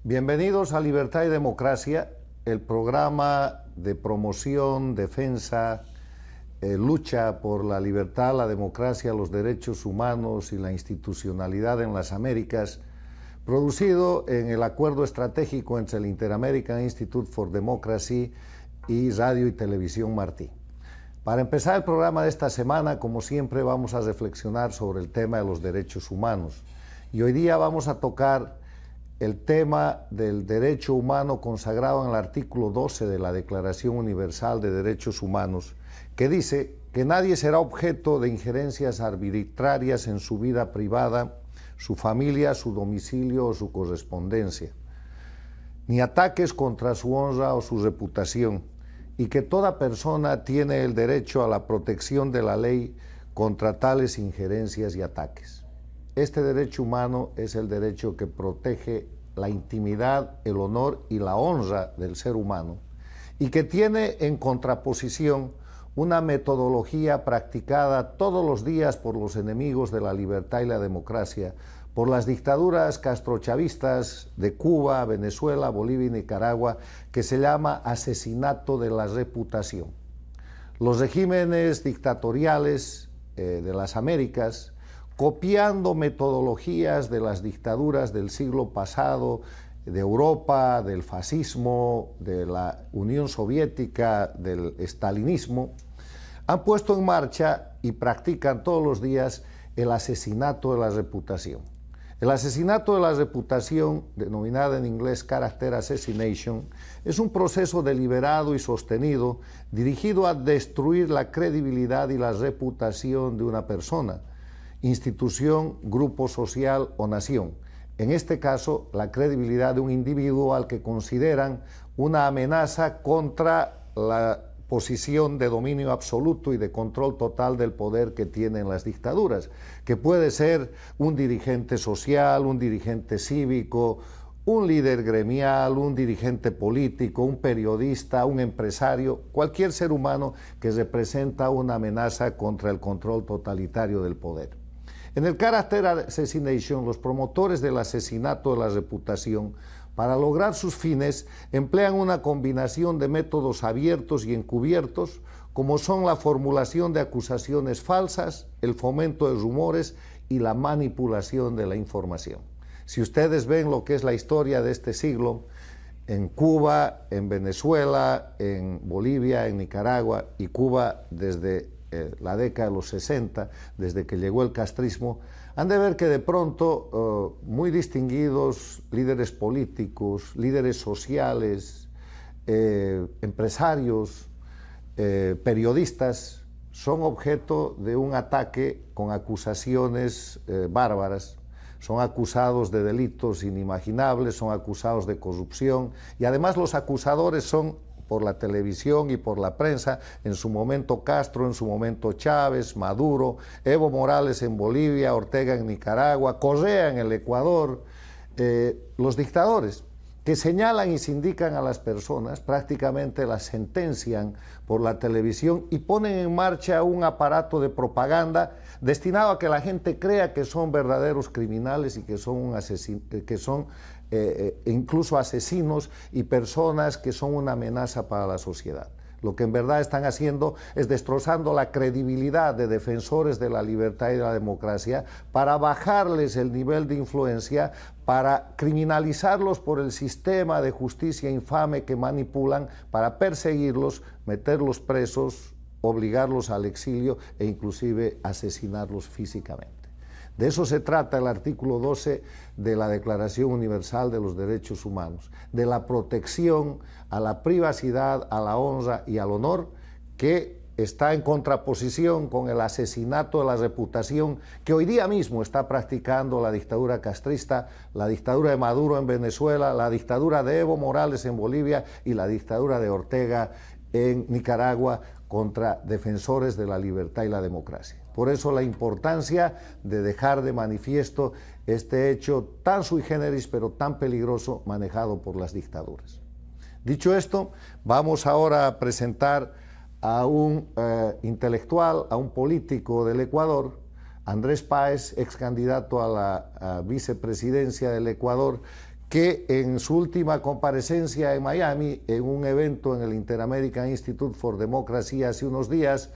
Bienvenidos a Libertad y Democracia, el programa de promoción, defensa, lucha por la libertad, la democracia, los derechos humanos y la institucionalidad en las Américas, producido en el acuerdo estratégico entre el Inter-American Institute for Democracy y Radio y Televisión Martí. Para empezar el programa de esta semana, como siempre, vamos a reflexionar sobre el tema de los derechos humanos. Y hoy día vamos a tocar el tema del derecho humano consagrado en el artículo 12 de la Declaración Universal de Derechos Humanos, que dice que nadie será objeto de injerencias arbitrarias en su vida privada, su familia, su domicilio o su correspondencia, ni ataques contra su honra o su reputación, y que toda persona tiene el derecho a la protección de la ley contra tales injerencias y ataques. Este derecho humano es el derecho que protege la intimidad, el honor y la honra del ser humano, y que tiene en contraposición una metodología practicada todos los días por los enemigos de la libertad y la democracia, por las dictaduras castrochavistas de Cuba, Venezuela, Bolivia y Nicaragua, que se llama asesinato de la reputación. Los regímenes dictatoriales de las Américas, copiando metodologías de las dictaduras del siglo pasado, de Europa, del fascismo, de la Unión Soviética, del estalinismo, han puesto en marcha y practican todos los días el asesinato de la reputación. El asesinato de la reputación, denominada en inglés character assassination, es un proceso deliberado y sostenido dirigido a destruir la credibilidad y la reputación de una persona, institución, grupo social o nación. En este caso, la credibilidad de un individuo al que consideran una amenaza contra la posición de dominio absoluto y de control total del poder que tienen las dictaduras, que puede ser un dirigente social, un dirigente cívico, un líder gremial, un dirigente político, un periodista, un empresario, cualquier ser humano que representa una amenaza contra el control totalitario del poder. En el character assassination, los promotores del asesinato de la reputación, para lograr sus fines, emplean una combinación de métodos abiertos y encubiertos, como son la formulación de acusaciones falsas, el fomento de rumores y la manipulación de la información. Si ustedes ven lo que es la historia de este siglo, en Cuba, en Venezuela, en Bolivia, en Nicaragua y Cuba desde la década de los 60, desde que llegó el castrismo, han de ver que de pronto muy distinguidos líderes políticos, líderes sociales, empresarios, periodistas, son objeto de un ataque con acusaciones bárbaras. Son acusados de delitos inimaginables, son acusados de corrupción, y además los acusadores son, por la televisión y por la prensa, en su momento Castro, en su momento Chávez, Maduro, Evo Morales en Bolivia, Ortega en Nicaragua, Correa en el Ecuador, los dictadores que señalan y sindican a las personas, prácticamente las sentencian por la televisión y ponen en marcha un aparato de propaganda destinado a que la gente crea que son verdaderos criminales y que son incluso asesinos y personas que son una amenaza para la sociedad. Lo que en verdad están haciendo es destrozando la credibilidad de defensores de la libertad y de la democracia para bajarles el nivel de influencia, para criminalizarlos por el sistema de justicia infame que manipulan, para perseguirlos, meterlos presos, obligarlos al exilio e inclusive asesinarlos físicamente. De eso se trata el artículo 12 de la Declaración Universal de los Derechos Humanos, de la protección a la privacidad, a la honra y al honor, que está en contraposición con el asesinato de la reputación que hoy día mismo está practicando la dictadura castrista, la dictadura de Maduro en Venezuela, la dictadura de Evo Morales en Bolivia y la dictadura de Ortega en Nicaragua contra defensores de la libertad y la democracia. Por eso la importancia de dejar de manifiesto este hecho tan sui generis, pero tan peligroso, manejado por las dictaduras. Dicho esto, vamos ahora a presentar a un intelectual, a un político del Ecuador, Andrés Páez, ex candidato a la vicepresidencia del Ecuador, que en su última comparecencia en Miami, en un evento en el Inter-American Institute for Democracy hace unos días,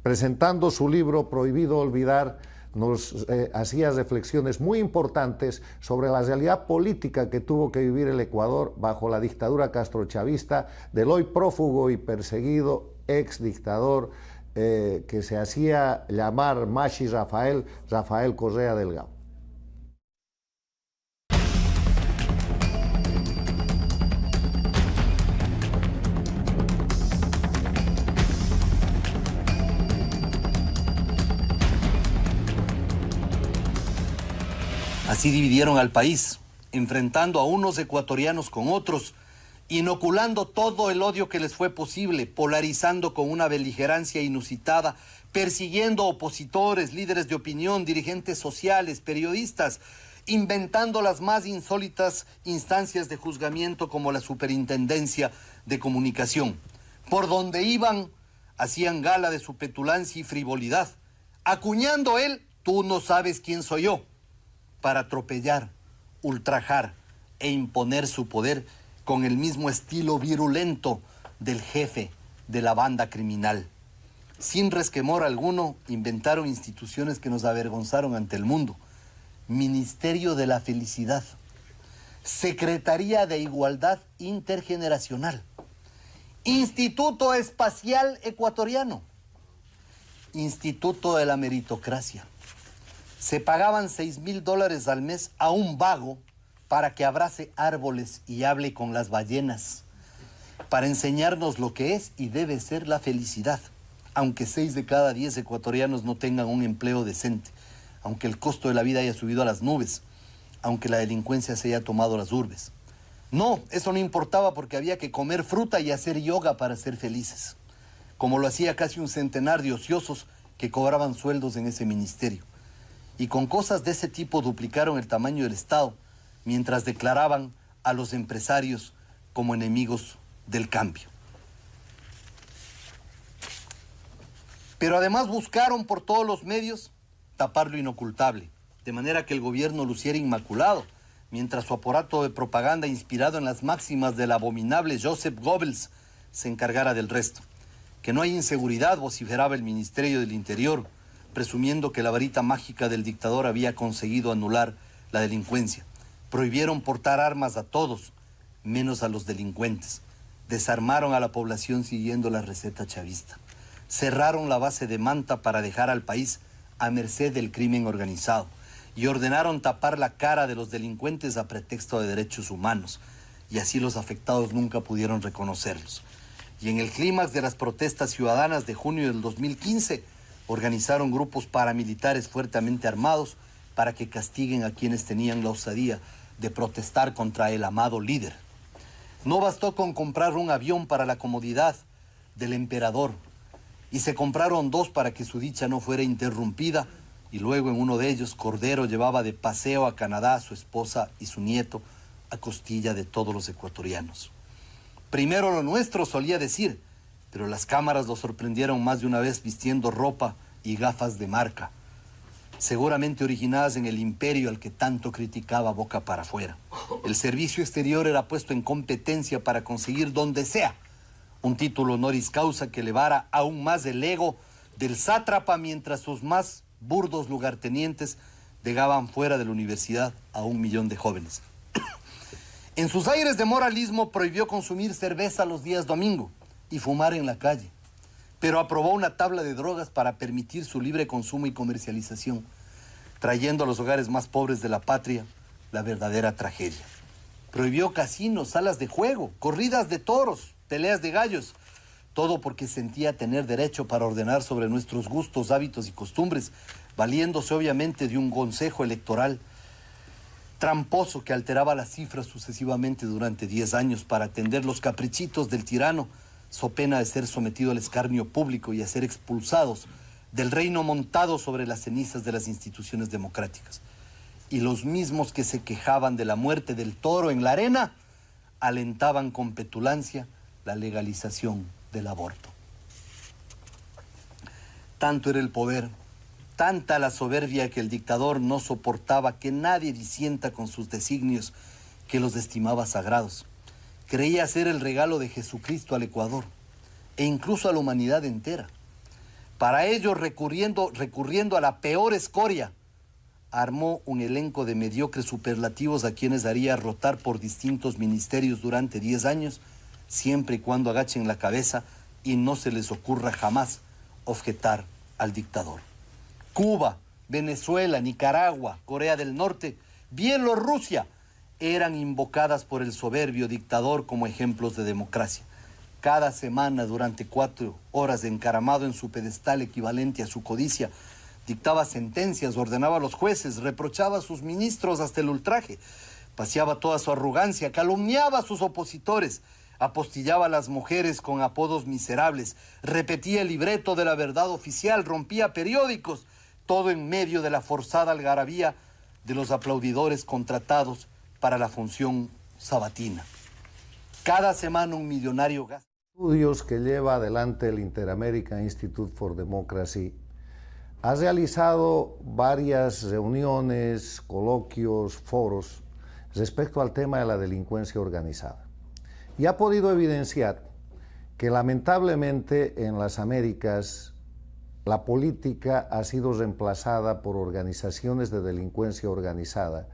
presentando su libro Prohibido Olvidar, nos hacía reflexiones muy importantes sobre la realidad política que tuvo que vivir el Ecuador bajo la dictadura castrochavista del hoy prófugo y perseguido ex dictador que se hacía llamar Mashi Rafael Correa Delgado. Así dividieron al país, enfrentando a unos ecuatorianos con otros, inoculando todo el odio que les fue posible, polarizando con una beligerancia inusitada, persiguiendo opositores, líderes de opinión, dirigentes sociales, periodistas, inventando las más insólitas instancias de juzgamiento como la Superintendencia de Comunicación. Por donde iban, hacían gala de su petulancia y frivolidad, acuñando él, tú no sabes quién soy yo, para atropellar, ultrajar e imponer su poder con el mismo estilo virulento del jefe de la banda criminal. Sin resquemor alguno, inventaron instituciones que nos avergonzaron ante el mundo. Ministerio de la Felicidad, Secretaría de Igualdad Intergeneracional, Instituto Espacial Ecuatoriano, Instituto de la Meritocracia. Se pagaban $6,000 al mes a un vago para que abrace árboles y hable con las ballenas, para enseñarnos lo que es y debe ser la felicidad, aunque 6 de cada 10 ecuatorianos no tengan un empleo decente, aunque el costo de la vida haya subido a las nubes, aunque la delincuencia se haya tomado las urbes. No, eso no importaba porque había que comer fruta y hacer yoga para ser felices, como lo hacía casi un centenar de ociosos que cobraban sueldos en ese ministerio. Y con cosas de ese tipo duplicaron el tamaño del Estado, mientras declaraban a los empresarios como enemigos del cambio. Pero además buscaron por todos los medios tapar lo inocultable, de manera que el gobierno luciera inmaculado, mientras su aparato de propaganda inspirado en las máximas del abominable Joseph Goebbels se encargara del resto. Que no hay inseguridad, vociferaba el Ministerio del Interior, presumiendo que la varita mágica del dictador había conseguido anular la delincuencia. Prohibieron portar armas a todos, menos a los delincuentes. Desarmaron a la población siguiendo la receta chavista. Cerraron la base de Manta para dejar al país a merced del crimen organizado y ordenaron tapar la cara de los delincuentes a pretexto de derechos humanos, y así los afectados nunca pudieron reconocerlos. Y en el clímax de las protestas ciudadanas de junio del 2015, organizaron grupos paramilitares fuertemente armados para que castiguen a quienes tenían la osadía de protestar contra el amado líder. No bastó con comprar un avión para la comodidad del emperador, y se compraron 2 para que su dicha no fuera interrumpida, y luego en uno de ellos Cordero llevaba de paseo a Canadá a su esposa y su nieto a costilla de todos los ecuatorianos. Primero lo nuestro, solía decir, pero las cámaras lo sorprendieron más de una vez vistiendo ropa y gafas de marca, seguramente originadas en el imperio al que tanto criticaba boca para afuera. El servicio exterior era puesto en competencia para conseguir donde sea un título honoris causa que elevara aún más el ego del sátrapa, mientras sus más burdos lugartenientes dejaban fuera de la universidad a 1 millón de jóvenes. En sus aires de moralismo prohibió consumir cerveza los días domingo y fumar en la calle, pero aprobó una tabla de drogas para permitir su libre consumo y comercialización, trayendo a los hogares más pobres de la patria la verdadera tragedia. Prohibió casinos, salas de juego, corridas de toros, peleas de gallos, todo porque sentía tener derecho para ordenar sobre nuestros gustos, hábitos y costumbres, valiéndose obviamente de un consejo electoral tramposo que alteraba las cifras sucesivamente durante 10 años para atender los caprichitos del tirano, so pena de ser sometido al escarnio público y a ser expulsados del reino montado sobre las cenizas de las instituciones democráticas. Y los mismos que se quejaban de la muerte del toro en la arena, alentaban con petulancia la legalización del aborto. Tanto era el poder, tanta la soberbia que el dictador no soportaba que nadie disienta con sus designios que los estimaba sagrados. Creía ser el regalo de Jesucristo al Ecuador e incluso a la humanidad entera. Para ello, recurriendo a la peor escoria, armó un elenco de mediocres superlativos a quienes haría rotar por distintos ministerios durante 10 años, siempre y cuando agachen la cabeza y no se les ocurra jamás objetar al dictador. Cuba, Venezuela, Nicaragua, Corea del Norte, Bielorrusia eran invocadas por el soberbio dictador como ejemplos de democracia. Cada semana, durante 4 horas, encaramado en su pedestal equivalente a su codicia, dictaba sentencias, ordenaba a los jueces, reprochaba a sus ministros hasta el ultraje, paseaba toda su arrogancia, calumniaba a sus opositores, apostillaba a las mujeres con apodos miserables, repetía el libreto de la verdad oficial, rompía periódicos, todo en medio de la forzada algarabía de los aplaudidores contratados para la función sabatina. Cada semana un millonario gasta. Estudios que lleva adelante el Inter-American Institute for Democracy ha realizado varias reuniones, coloquios, foros respecto al tema de la delincuencia organizada y ha podido evidenciar que lamentablemente en las Américas la política ha sido reemplazada por organizaciones de delincuencia organizada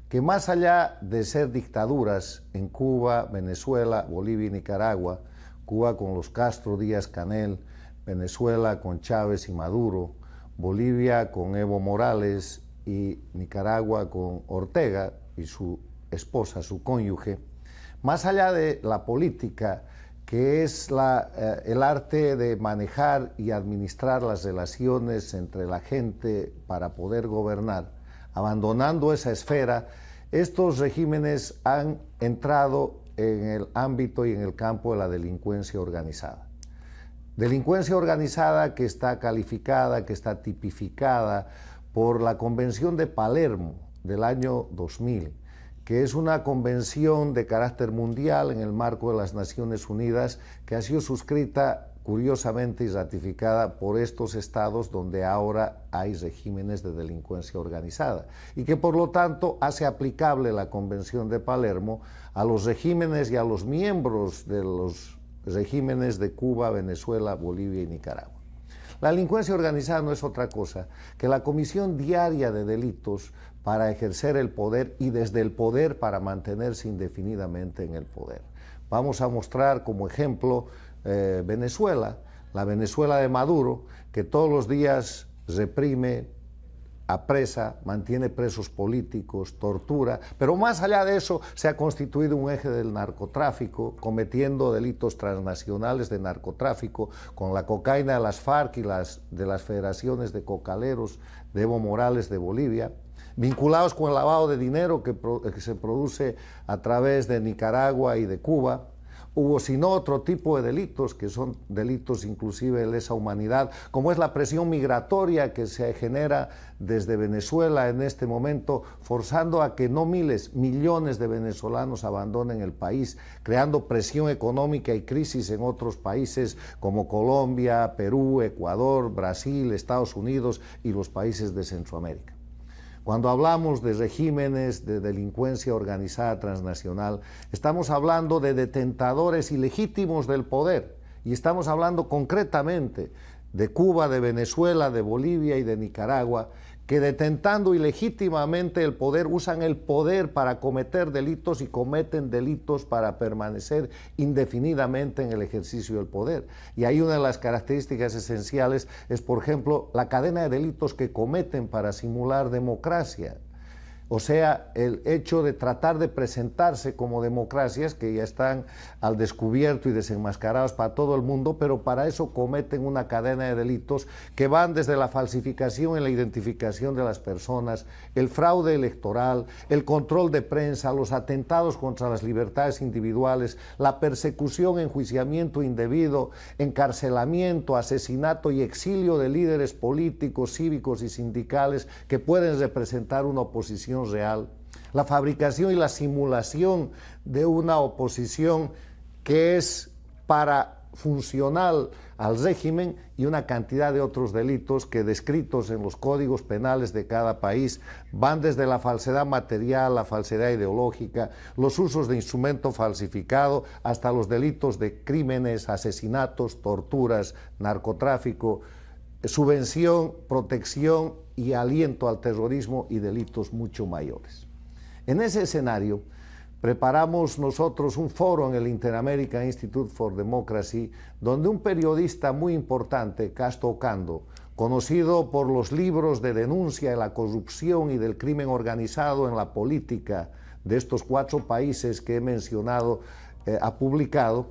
que, más allá de ser dictaduras en Cuba, Venezuela, Bolivia y Nicaragua, Cuba con los Castro, Díaz-Canel, Venezuela con Chávez y Maduro, Bolivia con Evo Morales y Nicaragua con Ortega y su esposa, su cónyuge, más allá de la política, que es el arte de manejar y administrar las relaciones entre la gente para poder gobernar, abandonando esa esfera, estos regímenes han entrado en el ámbito y en el campo de la delincuencia organizada. Delincuencia organizada que está calificada, que está tipificada por la Convención de Palermo del año 2000, que es una convención de carácter mundial en el marco de las Naciones Unidas que ha sido suscrita curiosamente y ratificada por estos estados donde ahora hay regímenes de delincuencia organizada y que por lo tanto hace aplicable la Convención de Palermo a los regímenes y a los miembros de los regímenes de Cuba, Venezuela, Bolivia y Nicaragua. La delincuencia organizada no es otra cosa que la comisión diaria de delitos para ejercer el poder y desde el poder para mantenerse indefinidamente en el poder. Vamos a mostrar como ejemplo Venezuela, la Venezuela de Maduro, que todos los días reprime, apresa, mantiene presos políticos, tortura, pero más allá de eso se ha constituido un eje del narcotráfico, cometiendo delitos transnacionales de narcotráfico con la cocaína de las FARC y de las federaciones de cocaleros de Evo Morales de Bolivia, vinculados con el lavado de dinero que se produce a través de Nicaragua y de Cuba. Hubo sino otro tipo de delitos, que son delitos inclusive de lesa humanidad, como es la presión migratoria que se genera desde Venezuela en este momento, forzando a que no miles, millones de venezolanos abandonen el país, creando presión económica y crisis en otros países como Colombia, Perú, Ecuador, Brasil, Estados Unidos y los países de Centroamérica. Cuando hablamos de regímenes de delincuencia organizada transnacional, estamos hablando de detentadores ilegítimos del poder y estamos hablando concretamente de Cuba, de Venezuela, de Bolivia y de Nicaragua, que detentando ilegítimamente el poder, usan el poder para cometer delitos y cometen delitos para permanecer indefinidamente en el ejercicio del poder. Y ahí una de las características esenciales es, por ejemplo, la cadena de delitos que cometen para simular democracia. O sea, el hecho de tratar de presentarse como democracias que ya están al descubierto y desenmascarados para todo el mundo, pero para eso cometen una cadena de delitos que van desde la falsificación en la identificación de las personas, el fraude electoral, el control de prensa, los atentados contra las libertades individuales, la persecución, enjuiciamiento indebido, encarcelamiento, asesinato y exilio de líderes políticos, cívicos y sindicales que pueden representar una oposición real, la fabricación y la simulación de una oposición que es para funcional al régimen y una cantidad de otros delitos que, descritos en los códigos penales de cada país, van desde la falsedad material, la falsedad ideológica, los usos de instrumento falsificado, hasta los delitos de crímenes, asesinatos, torturas, narcotráfico, subvención, protección y aliento al terrorismo y delitos mucho mayores. En ese escenario, preparamos nosotros un foro en el Inter-American Institute for Democracy, donde un periodista muy importante, Casto Ocando, conocido por los libros de denuncia de la corrupción y del crimen organizado en la política de estos 4 países que he mencionado, ha publicado,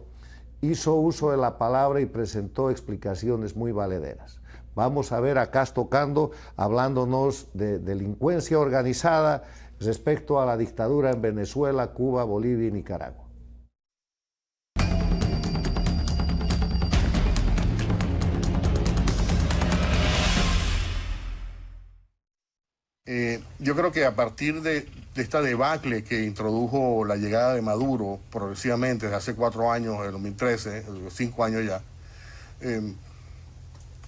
hizo uso de la palabra y presentó explicaciones muy valederas. Vamos a ver a Casto Ocando hablándonos de delincuencia organizada respecto a la dictadura en Venezuela, Cuba, Bolivia y Nicaragua. Yo creo que a partir de esta debacle que introdujo la llegada de Maduro progresivamente desde hace 4 años, en 2013, 5 años ya,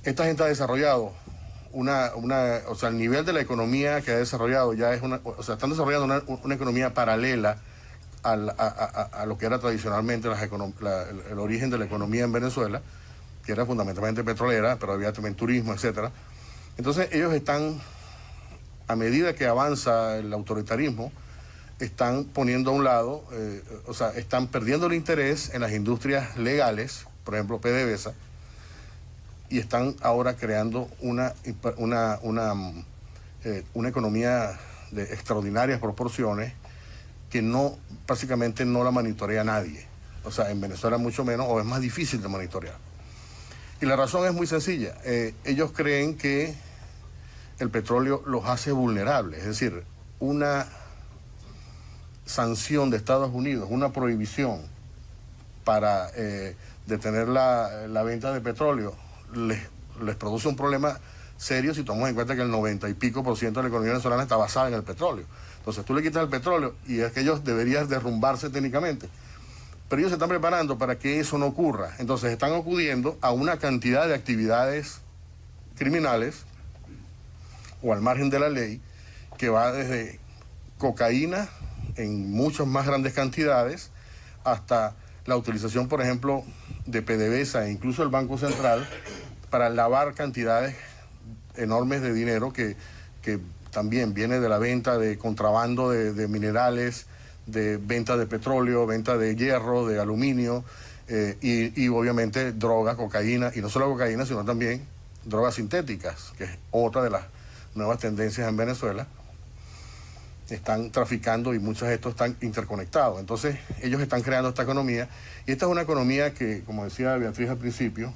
esta gente ha desarrollado o sea, el nivel de la economía que ha desarrollado ya es están desarrollando una economía paralela a lo que era tradicionalmente el origen de la economía en Venezuela, que era fundamentalmente petrolera, pero había también turismo, etcétera. Entonces ellos están, a medida que avanza el autoritarismo, están poniendo a un lado, o sea, están perdiendo el interés en las industrias legales, por ejemplo PDVSA, y están ahora creando una economía de extraordinarias proporciones que prácticamente no la monitorea nadie. O sea, en Venezuela mucho menos, o es más difícil de monitorear. Y la razón es muy sencilla. Ellos creen que el petróleo los hace vulnerables. Es decir, una sanción de Estados Unidos, una prohibición para detener la venta de petróleo, les produce un problema serio si tomamos en cuenta que el 90 y pico % de la economía venezolana está basada en el petróleo. Entonces tú le quitas el petróleo y aquellos deberían derrumbarse técnicamente. Pero ellos se están preparando para que eso no ocurra. Entonces están acudiendo a una cantidad de actividades criminales o al margen de la ley que va desde cocaína en muchas más grandes cantidades hasta la utilización, por ejemplo, de PDVSA e incluso el Banco Central para lavar cantidades enormes de dinero que también viene de la venta de contrabando de minerales, de venta de petróleo, venta de hierro, de aluminio y obviamente droga, cocaína, y no solo cocaína, sino también drogas sintéticas, que es otra de las nuevas tendencias en Venezuela. Están traficando y muchos de estos están interconectados. Entonces ellos están creando esta economía, y esta es una economía que, como decía Beatriz al principio,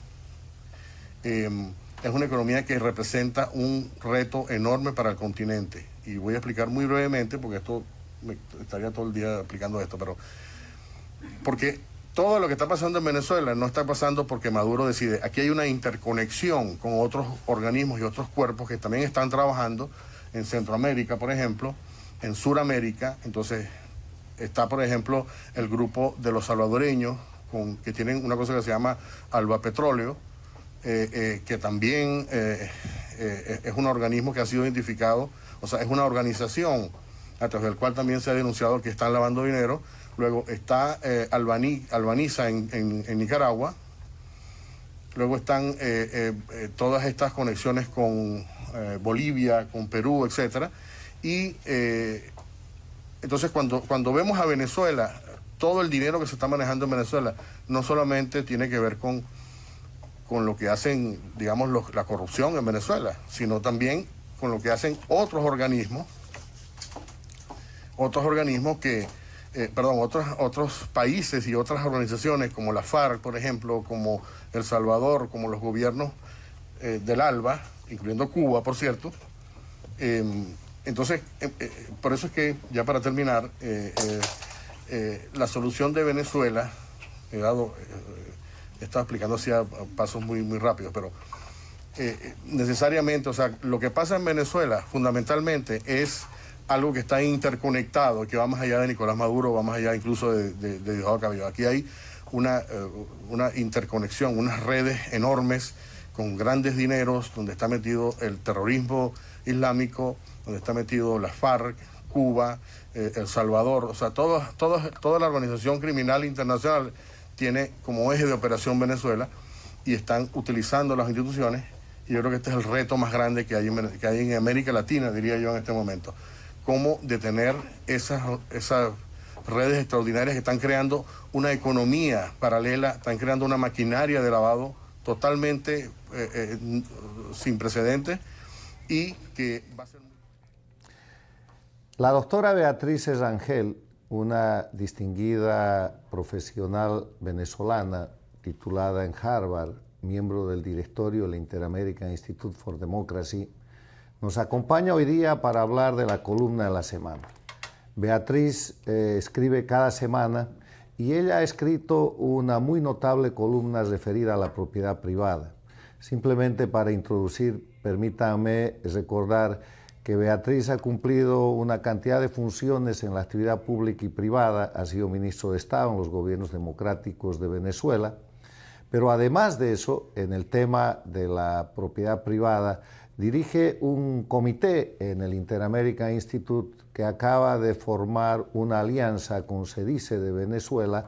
es una economía que representa un reto enorme para el continente. Y voy a explicar muy brevemente, porque estaría todo el día explicando esto, pero porque todo lo que está pasando en Venezuela no está pasando porque Maduro decide. Aquí hay una interconexión con otros organismos y otros cuerpos que también están trabajando en Centroamérica, por ejemplo, en Suramérica. Entonces está, por ejemplo, el grupo de los salvadoreños, que tienen una cosa que se llama Alba Petróleo, que también es un organismo que ha sido identificado, o sea, es una organización a través del cual también se ha denunciado que están lavando dinero. Luego está Albaniza en Nicaragua. Luego están todas estas conexiones con Bolivia, con Perú, etcétera. Y entonces cuando vemos a Venezuela, todo el dinero que se está manejando en Venezuela no solamente tiene que ver con lo que hacen, digamos, la corrupción en Venezuela, sino también con lo que hacen otros organismos que, otros países y otras organizaciones como la FARC, por ejemplo, como El Salvador, como los gobiernos del ALBA, incluyendo Cuba, por cierto. Entonces, por eso es que, ya para terminar, la solución de Venezuela, estaba explicando así a pasos muy, muy rápidos, pero necesariamente, o sea, lo que pasa en Venezuela fundamentalmente es algo que está interconectado, que va más allá de Nicolás Maduro, va más allá incluso de Diosdado Cabello. Aquí hay una interconexión, unas redes enormes con grandes dineros, donde está metido el terrorismo islámico, donde está metido la FARC, Cuba, El Salvador, o sea, toda la organización criminal internacional tiene como eje de operación Venezuela y están utilizando las instituciones, y yo creo que este es el reto más grande que hay en América Latina, diría yo, en este momento. Cómo detener esas redes extraordinarias que están creando una economía paralela, están creando una maquinaria de lavado totalmente sin precedentes y que va a ser... La doctora Beatriz Rangel, una distinguida profesional venezolana titulada en Harvard, miembro del directorio del Inter-American Institute for Democracy, nos acompaña hoy día para hablar de la columna de la semana. Beatriz escribe cada semana y ella ha escrito una muy notable columna referida a la propiedad privada. Simplemente para introducir, permítanme recordar que Beatriz ha cumplido una cantidad de funciones en la actividad pública y privada, ha sido ministro de Estado en los gobiernos democráticos de Venezuela, pero además de eso, en el tema de la propiedad privada, dirige un comité en el Inter-American Institute que acaba de formar una alianza con SEDICE de Venezuela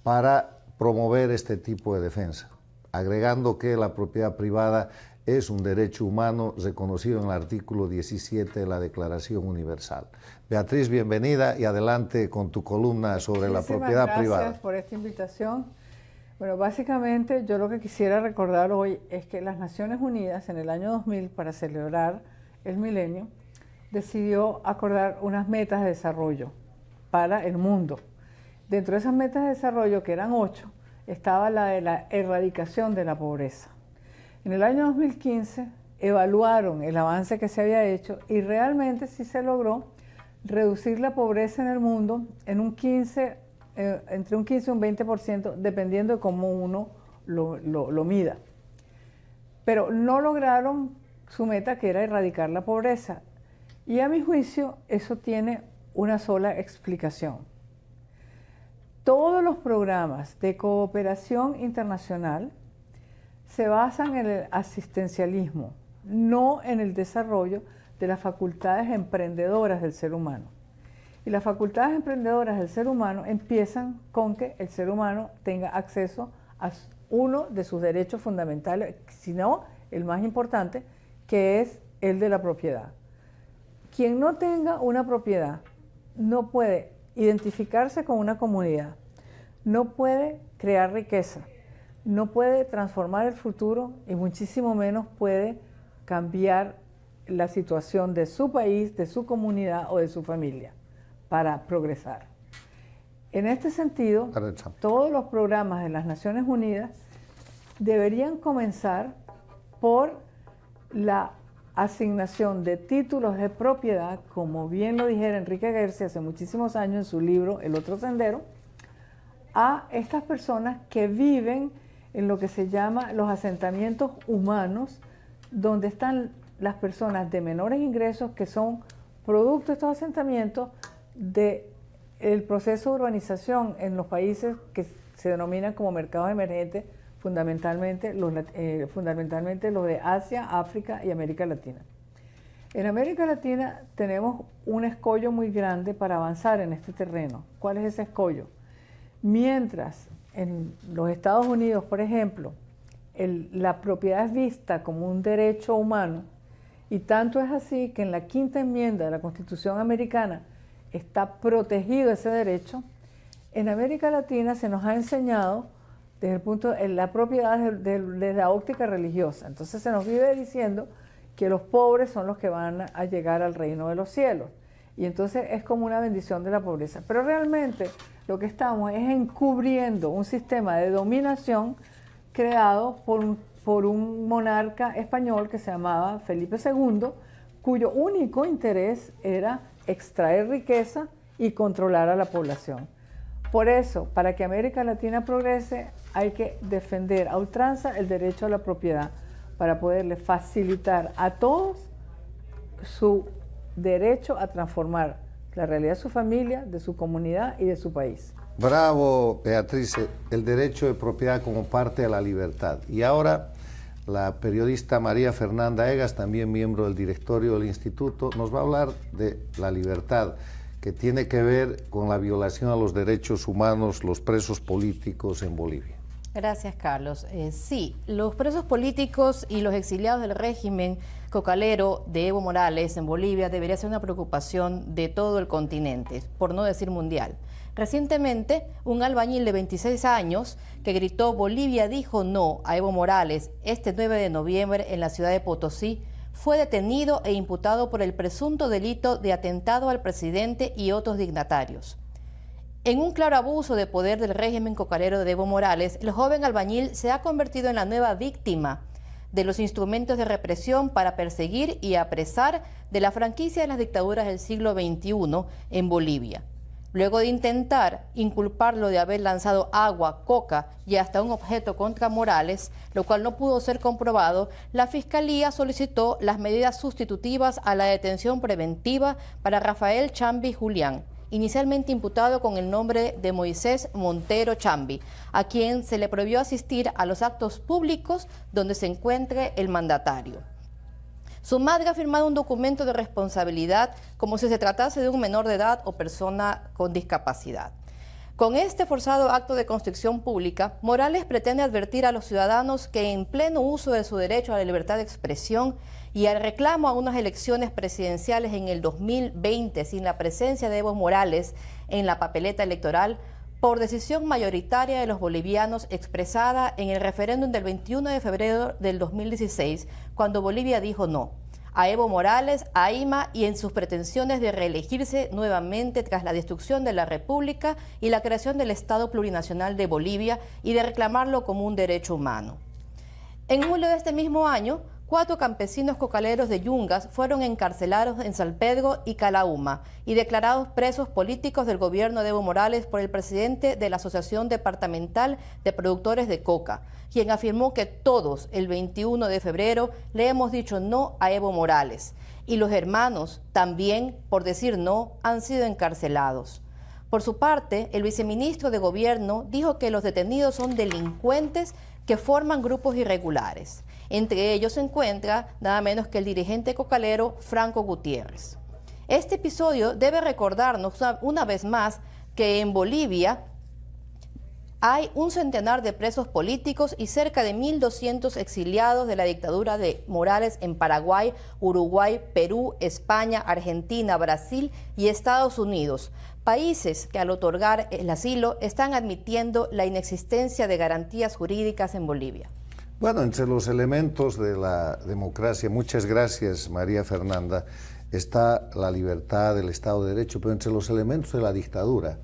para promover este tipo de defensa, agregando que la propiedad privada es un derecho humano reconocido en el artículo 17 de la Declaración Universal. Beatriz, bienvenida y adelante con tu columna sobre la propiedad privada. Gracias por esta invitación. Bueno, básicamente yo lo que quisiera recordar hoy es que las Naciones Unidas en el año 2000, para celebrar el milenio, decidió acordar unas metas de desarrollo para el mundo. Dentro de esas metas de desarrollo, que eran 8, estaba la de la erradicación de la pobreza. En el año 2015 evaluaron el avance que se había hecho y realmente sí se logró reducir la pobreza en el mundo en entre un 15 y un 20%, dependiendo de cómo uno lo mida. Pero no lograron su meta, que era erradicar la pobreza. Y a mi juicio, eso tiene una sola explicación. Todos los programas de cooperación internacional se basan en el asistencialismo, no en el desarrollo de las facultades emprendedoras del ser humano. Y las facultades emprendedoras del ser humano empiezan con que el ser humano tenga acceso a uno de sus derechos fundamentales, si no el más importante, que es el de la propiedad. Quien no tenga una propiedad no puede identificarse con una comunidad, no puede crear riqueza, no puede transformar el futuro y muchísimo menos puede cambiar la situación de su país, de su comunidad o de su familia para progresar. En este sentido, todos los programas de las Naciones Unidas deberían comenzar por la asignación de títulos de propiedad, como bien lo dijera Enrique Gersi hace muchísimos años en su libro El Otro Sendero, a estas personas que viven en lo que se llama los asentamientos humanos, donde están las personas de menores ingresos que son producto de estos asentamientos del proceso de urbanización en los países que se denominan como mercados emergentes, fundamentalmente los de Asia, África y América Latina. En América Latina tenemos un escollo muy grande para avanzar en este terreno. ¿Cuál es ese escollo? Mientras en los Estados Unidos, por ejemplo, la propiedad es vista como un derecho humano, y tanto es así que en la quinta enmienda de la Constitución americana está protegido ese derecho, en América Latina se nos ha enseñado desde el punto de la propiedad desde la óptica religiosa. Entonces se nos vive diciendo que los pobres son los que van a llegar al reino de los cielos. Y entonces es como una bendición de la pobreza. Pero realmente lo que estamos es encubriendo un sistema de dominación creado por un monarca español que se llamaba Felipe II, cuyo único interés era extraer riqueza y controlar a la población. Por eso, para que América Latina progrese, hay que defender a ultranza el derecho a la propiedad para poderle facilitar a todos su derecho a transformar la realidad de su familia, de su comunidad y de su país. Bravo, Beatriz, el derecho de propiedad como parte de la libertad. Y ahora la periodista María Fernanda Egas, también miembro del directorio del instituto, nos va a hablar de la libertad, que tiene que ver con la violación a los derechos humanos, los presos políticos en Bolivia. Gracias, Carlos. Sí, los presos políticos y los exiliados del régimen cocalero de Evo Morales en Bolivia debería ser una preocupación de todo el continente, por no decir mundial. Recientemente, un albañil de 26 años que gritó "Bolivia dijo no" a Evo Morales este 9 de noviembre en la ciudad de Potosí, fue detenido e imputado por el presunto delito de atentado al presidente y otros dignatarios. En un claro abuso de poder del régimen cocalero de Evo Morales, el joven albañil se ha convertido en la nueva víctima de los instrumentos de represión para perseguir y apresar de la franquicia de las dictaduras del siglo XXI en Bolivia. Luego de intentar inculparlo de haber lanzado agua, coca y hasta un objeto contra Morales, lo cual no pudo ser comprobado, la Fiscalía solicitó las medidas sustitutivas a la detención preventiva para Rafael Chambi Julián, inicialmente imputado con el nombre de Moisés Montero Chambi, a quien se le prohibió asistir a los actos públicos donde se encuentre el mandatario. Su madre ha firmado un documento de responsabilidad como si se tratase de un menor de edad o persona con discapacidad. Con este forzado acto de constricción pública, Morales pretende advertir a los ciudadanos que en pleno uso de su derecho a la libertad de expresión y al reclamo a unas elecciones presidenciales en el 2020 sin la presencia de Evo Morales en la papeleta electoral, por decisión mayoritaria de los bolivianos expresada en el referéndum del 21 de febrero del 2016, cuando Bolivia dijo no a Evo Morales, a IMA y en sus pretensiones de reelegirse nuevamente tras la destrucción de la República y la creación del Estado Plurinacional de Bolivia y de reclamarlo como un derecho humano. En julio de este mismo año, 4 campesinos cocaleros de Yungas fueron encarcelados en San Pedro y Calauma y declarados presos políticos del gobierno de Evo Morales por el presidente de la Asociación Departamental de Productores de Coca, quien afirmó que todos el 21 de febrero le hemos dicho no a Evo Morales y los hermanos también, por decir no, han sido encarcelados. Por su parte, el viceministro de Gobierno dijo que los detenidos son delincuentes que forman grupos irregulares. Entre ellos se encuentra nada menos que el dirigente cocalero Franco Gutiérrez. Este episodio debe recordarnos una vez más que en Bolivia hay un centenar de presos políticos y cerca de 1.200 exiliados de la dictadura de Morales en Paraguay, Uruguay, Perú, España, Argentina, Brasil y Estados Unidos. Países que al otorgar el asilo están admitiendo la inexistencia de garantías jurídicas en Bolivia. Bueno, entre los elementos de la democracia, muchas gracias María Fernanda, está la libertad, el Estado de Derecho, pero entre los elementos de la dictadura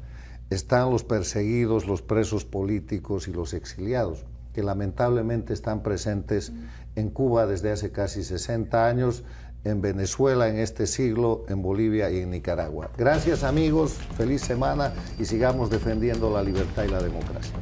están los perseguidos, los presos políticos y los exiliados, que lamentablemente están presentes en Cuba desde hace casi 60 años, en Venezuela en este siglo, en Bolivia y en Nicaragua. Gracias amigos, feliz semana y sigamos defendiendo la libertad y la democracia.